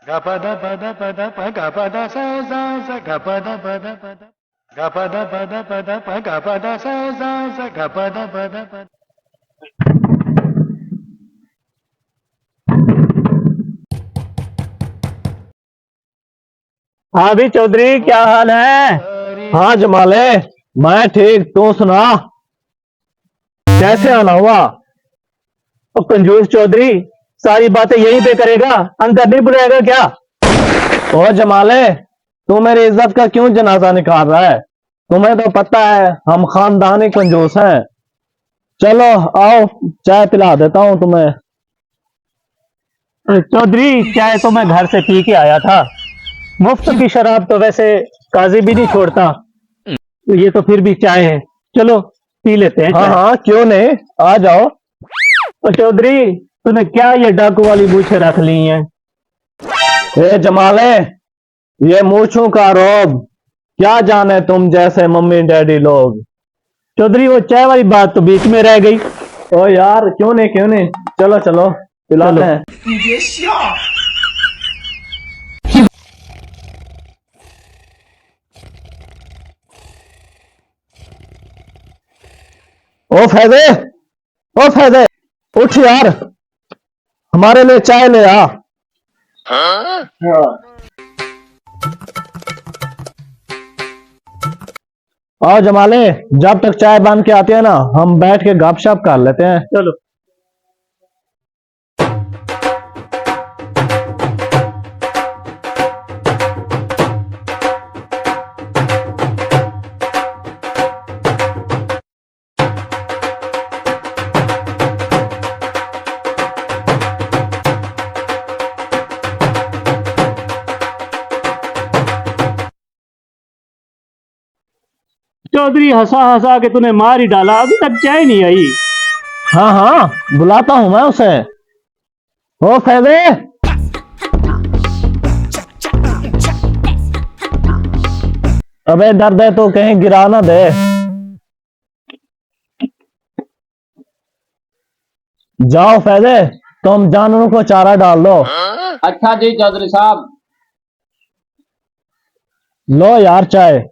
Gapada pada pada pa gapada sa sa sa gapada pada pada gapada pada pada pa gapada sa sa sa gapada pada pada. हाँ भी चौधरी, क्या हाल है? हाँ जमाले, मैं ठीक। तू सुना, कैसे आना हुआ? ओ कंजूस चौधरी, सारी बातें यहीं पे करेगा, अंदर नहीं बुलाएगा क्या? ओ जमाले, तू मेरी इज्जत का क्यों जनाजा निकाल रहा है? तुम्हें तो पता है हम खानदानी कंजूस हैं। चलो आओ, चाय पिला देता हूँ तुम्हें। चौधरी, चाय तो मैं घर से पी के आया था। मुफ्त की शराब तो वैसे काजी भी नहीं छोड़ता, तो ये तो फिर भी चाय है। चलो पी लेते हैं हाँ चाय। हाँ, क्यों नहीं, आ जाओ। तो चौधरी, तूने क्या ये डाकू वाली मूछें रख ली हैं? ए जमाले, ये मूछों का रोग, क्या जाने तुम जैसे मम्मी डैडी लोग। चौधरी, वो चाय वाली बात तो बीच में रह गई। ओ यार, क्यों नहीं क्यों नहीं, चलो चलो पिलाते हैं। ओ फैदे, ओ फैदे, उठ यार, हमारे लिए चाय ले आ। आओ जमाले, जब तक चाय बन के आती है ना, हम बैठ के गपशप कर लेते हैं। चलो। चौधरी, हंसा हंसा के तूने मार ही डाला, अभी तक चाय नहीं आई। हाँ हाँ, बुलाता हूं मैं उसे। ओ फैदे, अबे दर्द है तो कहीं गिरा ना दे। जाओ फैदे, तुम जानवरों को चारा डाल दो। अच्छा जी चौधरी साहब। लो यार चाय।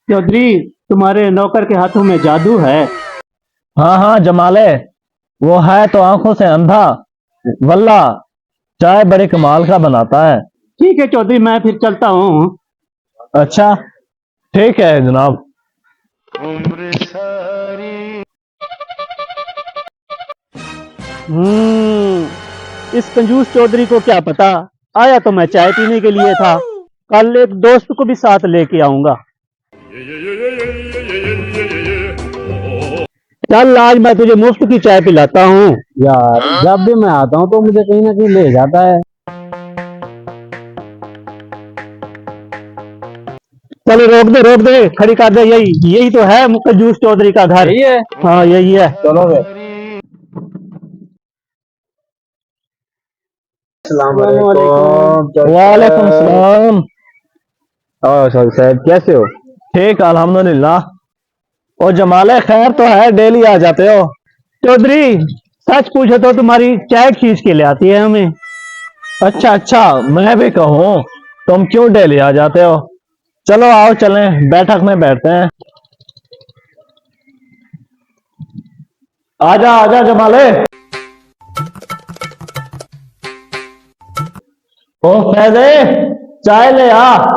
चौधरी, तुम्हारे नौकर के हाथों में जादू है। हाँ हाँ जमाले, वो है तो आंखों से अंधा, वल्ला चाय बड़े कमाल का बनाता है। ठीक है चौधरी, मैं फिर चलता हूँ। अच्छा ठीक है जनाब। उम्र सारी इस कंजूस चौधरी को क्या पता, आया तो मैं चाय पीने के लिए था। कल एक दोस्त को भी साथ लेके आऊंगा। चल, आज मैं तुझे मुफ्त की चाय पिलाता हूँ। यार जब भी मैं आता हूँ तो मुझे कहीं ना कहीं ले जाता है। चलो रोक दे, खड़ी कर दे। यही यही तो है कंजूस चौधरी का घर। यही है। हाँ यही है। चलो वे। वालेकुम सलाम। और साहब कैसे हो? ठीक अल्हम्दुलिल्लाह। ओ जमाले, खैर तो है, डेली आ जाते हो। चौधरी, सच पूछो तो तुम्हारी चाय खींच के ले आती है हमें। अच्छा अच्छा, मैं भी कहूँ, तुम क्यों डेली आ जाते हो? चलो आओ चलें, बैठक में बैठते हैं। आजा आजा जमाले। ओ फैदे, चाय ले आ।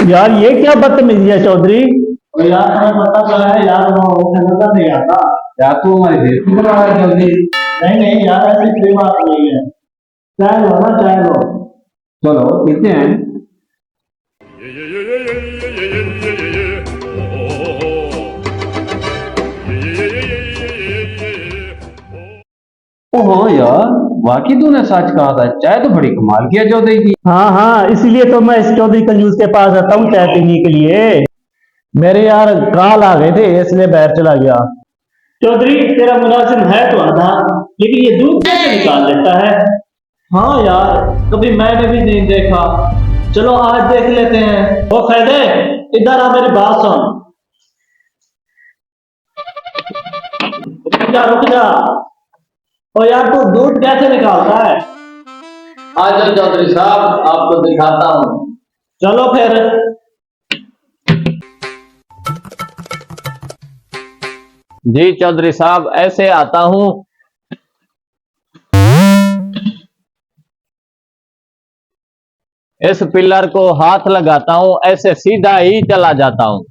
यार ये क्या बदतमीजी है चौधरी। यार तुम्हें पता तो है यार, वो नजर नहीं आता। यार तू हमारी बेइज्जती कर रहा है जल्दी। नहीं नहीं यार, ऐसी कोई बात नहीं है। चाय लो ना, चाय लो। चलो पीते हैं। ओहो यार, वाकई तूने सच कहा था, चाय तो बड़ी कमाल की है चौधरी की। हाँ हाँ, इसीलिए तो मैं इस चौधरी कंजूस के पास आता हूँ चाय पीने के लिए। मेरे यार कॉल आ गई थी, इसलिए बाहर चला गया। चौधरी, तेरा मुलाजिम है तो आधा, लेकिन ये दूध कैसे निकाल लेता है? हाँ यार, कभी मैंने भी नहीं देखा। चलो आज देख लेते हैं। वो फैदे, इधर आ, मेरी बात सुन। रुक जा। ओ यार, तू दूध कैसे निकालता है? आ जाओ चौधरी साहब, आपको दिखाता हूँ। चलो फिर। जी चौधरी साहब, ऐसे आता हूँ। इस पिलर को हाथ लगाता हूँ, ऐसे सीधा ही चला जाता हूँ।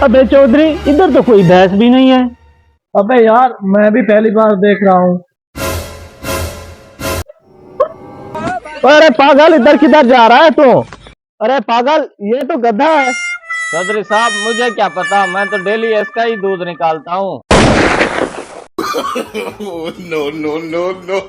अबे चौधरी, इधर तो कोई भैंस भी नहीं है। अबे यार, मैं भी पहली बार देख रहा हूँ। अरे पागल, इधर किधर जा रहा है तू? अरे पागल, ये तो गधा है। चौधरी साहब, मुझे क्या पता, मैं तो डेली इसका ही दूध निकालता हूँ। no, no, no, no.